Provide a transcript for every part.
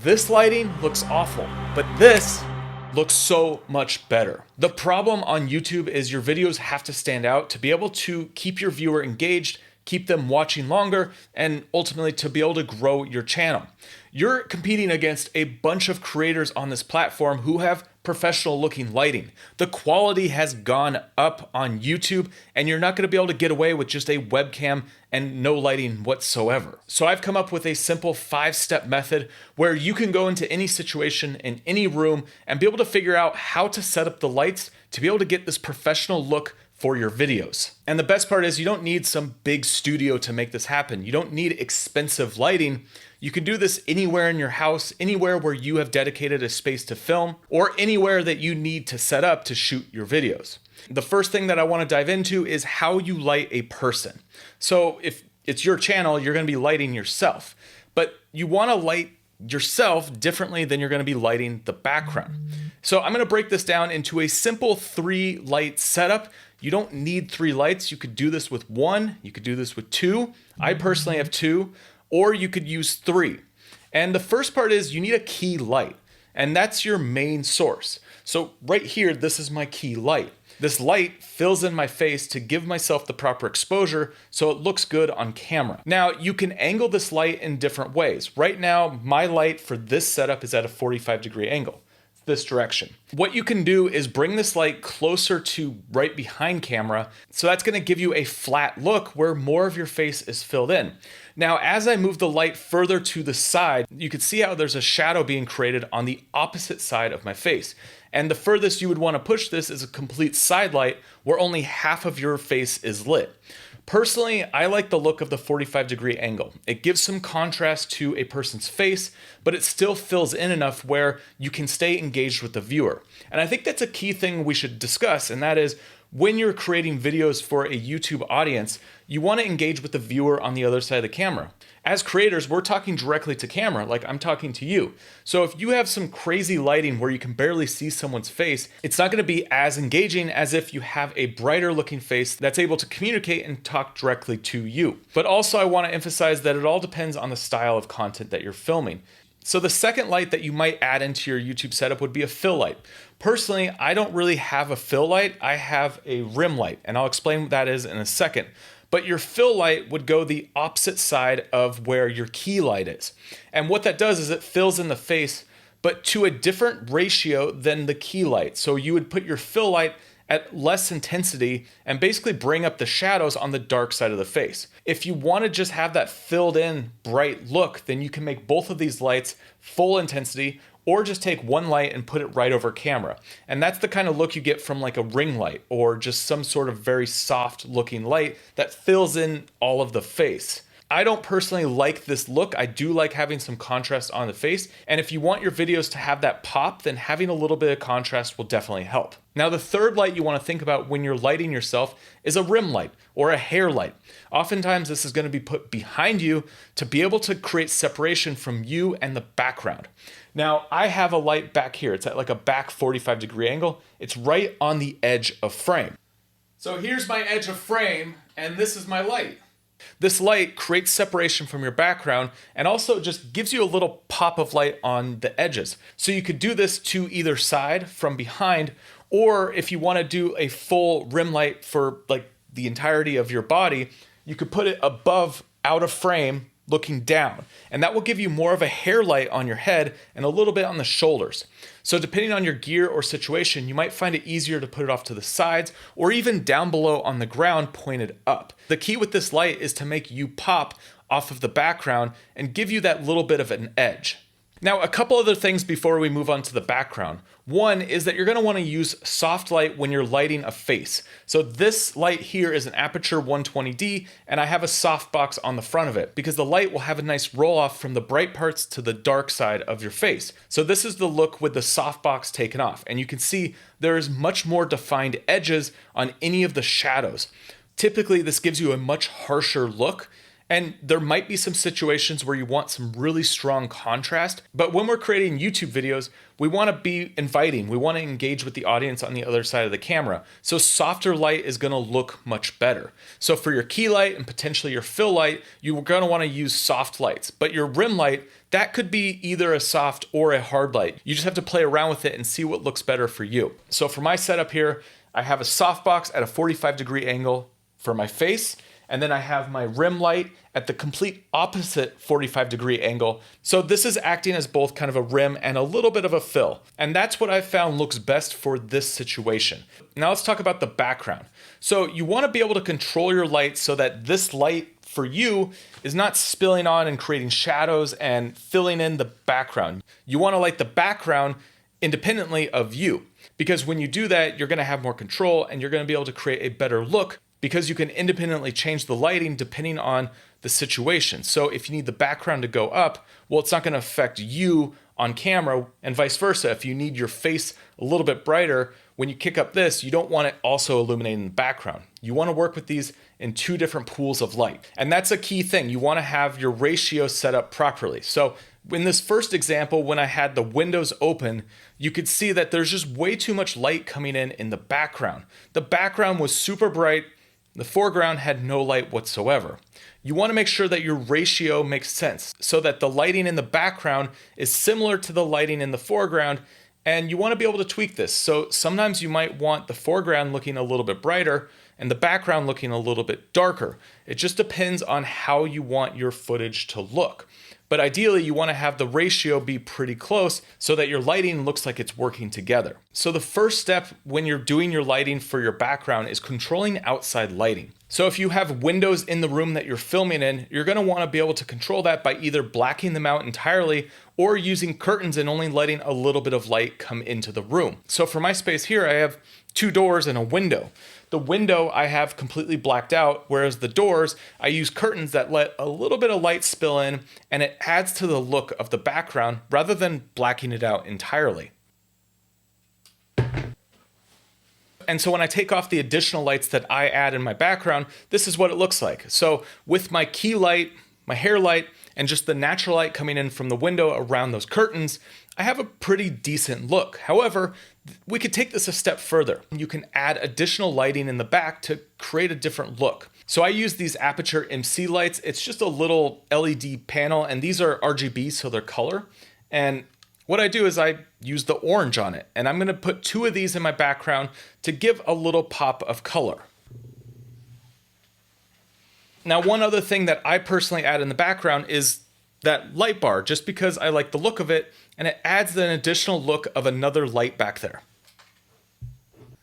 This lighting looks awful, but this looks so much better. The problem on YouTube is your videos have to stand out to be able to keep your viewer engaged, keep them watching longer, and ultimately to be able to grow your channel. You're competing against a bunch of creators on this platform who have professional looking lighting. The quality has gone up on YouTube, and you're not going to be able to get away with just a webcam and no lighting whatsoever. So I've come up with a simple 5-step method where you can go into any situation in any room and be able to figure out how to set up the lights to be able to get this professional look for your videos. And the best part is you don't need some big studio to make this happen. You don't need expensive lighting. You can do this anywhere in your house, anywhere where you have dedicated a space to film, or anywhere that you need to set up to shoot your videos. The first thing that I want to dive into is how you light a person. So if it's your channel, you're going to be lighting yourself, but you want to light yourself differently than you're going to be lighting the background. So I'm going to break this down into a simple 3-light setup. You don't need 3 lights. You could do this with 1. You could do this with 2. I personally have 2, or you could use 3. And the first part is you need a key light, and that's your main source. So right here, this is my key light. This light fills in my face to give myself the proper exposure so it looks good on camera. Now, you can angle this light in different ways. Right now, my light for this setup is at a 45-degree angle, this direction. What you can do is bring this light closer to right behind camera, so that's going to give you a flat look where more of your face is filled in. Now, as I move the light further to the side, you can see how there's a shadow being created on the opposite side of my face. And the furthest you would want to push this is a complete side light where only half of your face is lit. Personally, I like the look of the 45-degree angle. It gives some contrast to a person's face, but it still fills in enough where you can stay engaged with the viewer. And I think that's a key thing we should discuss, and that is when you're creating videos for a YouTube audience, you want to engage with the viewer on the other side of the camera. As creators, we're talking directly to camera, like I'm talking to you. So if you have some crazy lighting where you can barely see someone's face, it's not going to be as engaging as if you have a brighter looking face that's able to communicate and talk directly to you. But also I want to emphasize that it all depends on the style of content that you're filming. So the second light that you might add into your YouTube setup would be a fill light. Personally, I don't really have a fill light. I have a rim light, and I'll explain what that is in a second. But your fill light would go the opposite side of where your key light is. And what that does is it fills in the face, but to a different ratio than the key light. So you would put your fill light at less intensity and basically bring up the shadows on the dark side of the face. If you want to just have that filled in bright look, then you can make both of these lights full intensity, or just take one light and put it right over camera. And that's the kind of look you get from like a ring light or just some sort of very soft looking light that fills in all of the face. I don't personally like this look. I do like having some contrast on the face. And if you want your videos to have that pop, then having a little bit of contrast will definitely help. Now, the third light you want to think about when you're lighting yourself is a rim light or a hair light. Oftentimes, this is going to be put behind you to be able to create separation from you and the background. Now, I have a light back here. It's at like a back 45-degree angle. It's right on the edge of frame. So here's my edge of frame, and this is my light. This light creates separation from your background and also just gives you a little pop of light on the edges. So you could do this to either side from behind, or if you want to do a full rim light for like the entirety of your body, you could put it above, out of frame, looking down. And that will give you more of a hair light on your head and a little bit on the shoulders. So depending on your gear or situation, you might find it easier to put it off to the sides or even down below on the ground pointed up. The key with this light is to make you pop off of the background and give you that little bit of an edge. Now, a couple other things before we move on to the background. One is that you're going to want to use soft light when you're lighting a face. So this light here is an aperture 120D, and I have a softbox on the front of it because the light will have a nice roll off from the bright parts to the dark side of your face. So this is the look with the softbox taken off, and you can see there is much more defined edges on any of the shadows. Typically, this gives you a much harsher look. And there might be some situations where you want some really strong contrast, but when we're creating YouTube videos, we want to be inviting. We want to engage with the audience on the other side of the camera. So softer light is going to look much better. So for your key light and potentially your fill light, you're going to want to use soft lights, but your rim light, that could be either a soft or a hard light. You just have to play around with it and see what looks better for you. So for my setup here, I have a softbox at a 45-degree angle for my face, and then I have my rim light at the complete opposite 45-degree angle. So this is acting as both kind of a rim and a little bit of a fill. And that's what I found looks best for this situation. Now let's talk about the background. So you want to be able to control your light so that this light for you is not spilling on and creating shadows and filling in the background. You want to light the background independently of you, because when you do that, you're going to have more control and you're going to be able to create a better look, because you can independently change the lighting depending on the situation. So if you need the background to go up, well, it's not going to affect you on camera, and vice versa. If you need your face a little bit brighter, when you kick up this, you don't want it also illuminating the background. You want to work with these in two different pools of light. And that's a key thing. You want to have your ratio set up properly. So in this first example, when I had the windows open, you could see that there's just way too much light coming in the background. The background was super bright. The foreground had no light whatsoever. You want to make sure that your ratio makes sense so that the lighting in the background is similar to the lighting in the foreground, and you want to be able to tweak this. So sometimes you might want the foreground looking a little bit brighter and the background looking a little bit darker. It just depends on how you want your footage to look. But ideally, you want to have the ratio be pretty close so that your lighting looks like it's working together. So the first step when you're doing your lighting for your background is controlling outside lighting. So if you have windows in the room that you're filming in, you're going to want to be able to control that by either blacking them out entirely or using curtains and only letting a little bit of light come into the room. So for my space here, I have two doors and a window. The window I have completely blacked out, whereas the doors, I use curtains that let a little bit of light spill in, and it adds to the look of the background rather than blacking it out entirely. And so when I take off the additional lights that I add in my background, this is what it looks like. So with my key light, my hair light, and just the natural light coming in from the window around those curtains, I have a pretty decent look. However, we could take this a step further. You can add additional lighting in the back to create a different look. So I use these Aperture MC lights. It's just a little LED panel, and these are RGB, so they're color. And what I do is I use the orange on it, and I'm going to put two of these in my background to give a little pop of color. Now, one other thing that I personally add in the background is that light bar, just because I like the look of it, and it adds an additional look of another light back there.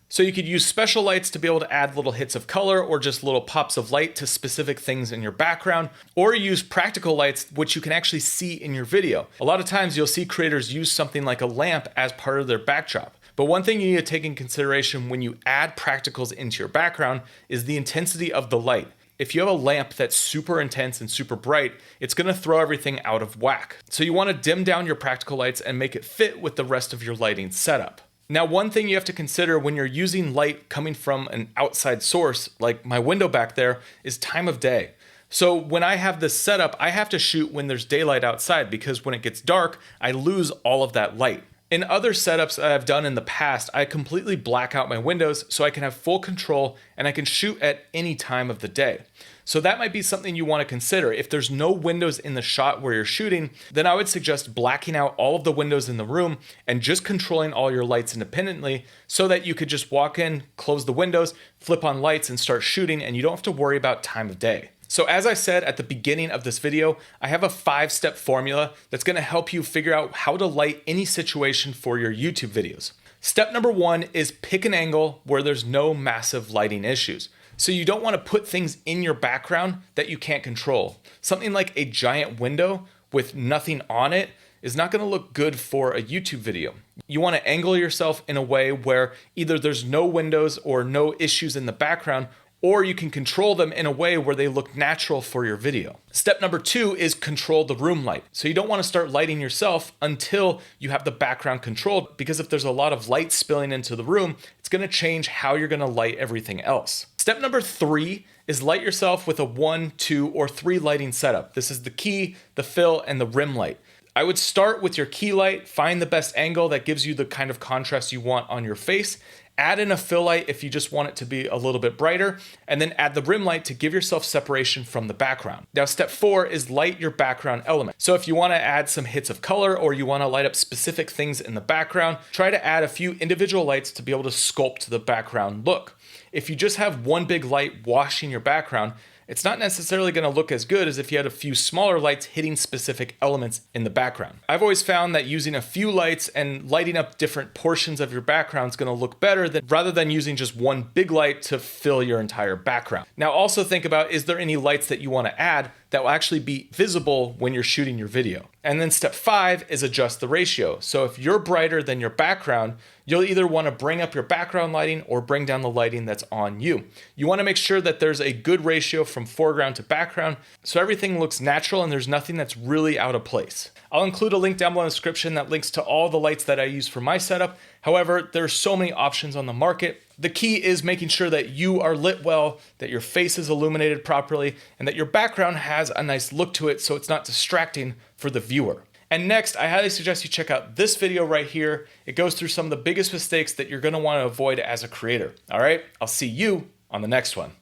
So you could use special lights to be able to add little hits of color or just little pops of light to specific things in your background, or use practical lights, which you can actually see in your video. A lot of times you'll see creators use something like a lamp as part of their backdrop. But one thing you need to take in consideration when you add practicals into your background is the intensity of the light. If you have a lamp that's super intense and super bright, it's going to throw everything out of whack. So you want to dim down your practical lights and make it fit with the rest of your lighting setup. Now, one thing you have to consider when you're using light coming from an outside source, like my window back there, is time of day. So when I have this setup, I have to shoot when there's daylight outside, because when it gets dark, I lose all of that light. In other setups that I've done in the past, I completely black out my windows so I can have full control and I can shoot at any time of the day. So that might be something you want to consider. If there's no windows in the shot where you're shooting, then I would suggest blacking out all of the windows in the room and just controlling all your lights independently so that you could just walk in, close the windows, flip on lights and start shooting, and you don't have to worry about time of day. So as I said at the beginning of this video, I have a 5-step formula that's going to help you figure out how to light any situation for your YouTube videos. Step number 1 is pick an angle where there's no massive lighting issues. So you don't want to put things in your background that you can't control. Something like a giant window with nothing on it is not going to look good for a YouTube video. You want to angle yourself in a way where either there's no windows or no issues in the background, or you can control them in a way where they look natural for your video. Step number 2 is control the room light. So you don't want to start lighting yourself until you have the background controlled, because if there's a lot of light spilling into the room, it's going to change how you're going to light everything else. Step number 3 is light yourself with a 1, 2, or 3 lighting setup. This is the key, the fill, and the rim light. I would start with your key light, find the best angle that gives you the kind of contrast you want on your face, add in a fill light if you just want it to be a little bit brighter, and then add the rim light to give yourself separation from the background. Now, step 4 is light your background element. So if you want to add some hits of color or you want to light up specific things in the background, try to add a few individual lights to be able to sculpt the background look. If you just have one big light washing your background, it's not necessarily going to look as good as if you had a few smaller lights hitting specific elements in the background. I've always found that using a few lights and lighting up different portions of your background is going to look better rather than using just one big light to fill your entire background. Now also think about, is there any lights that you want to add that will actually be visible when you're shooting your video? And then step 5 is adjust the ratio. So if you're brighter than your background, you'll either want to bring up your background lighting or bring down the lighting that's on you. You want to make sure that there's a good ratio from foreground to background so everything looks natural and there's nothing that's really out of place. I'll include a link down below in the description that links to all the lights that I use for my setup. However, there's so many options on the market. The key is making sure that you are lit well, that your face is illuminated properly, and that your background has a nice look to it so it's not distracting for the viewer. And next, I highly suggest you check out this video right here. It goes through some of the biggest mistakes that you're going to want to avoid as a creator. All right, I'll see you on the next one.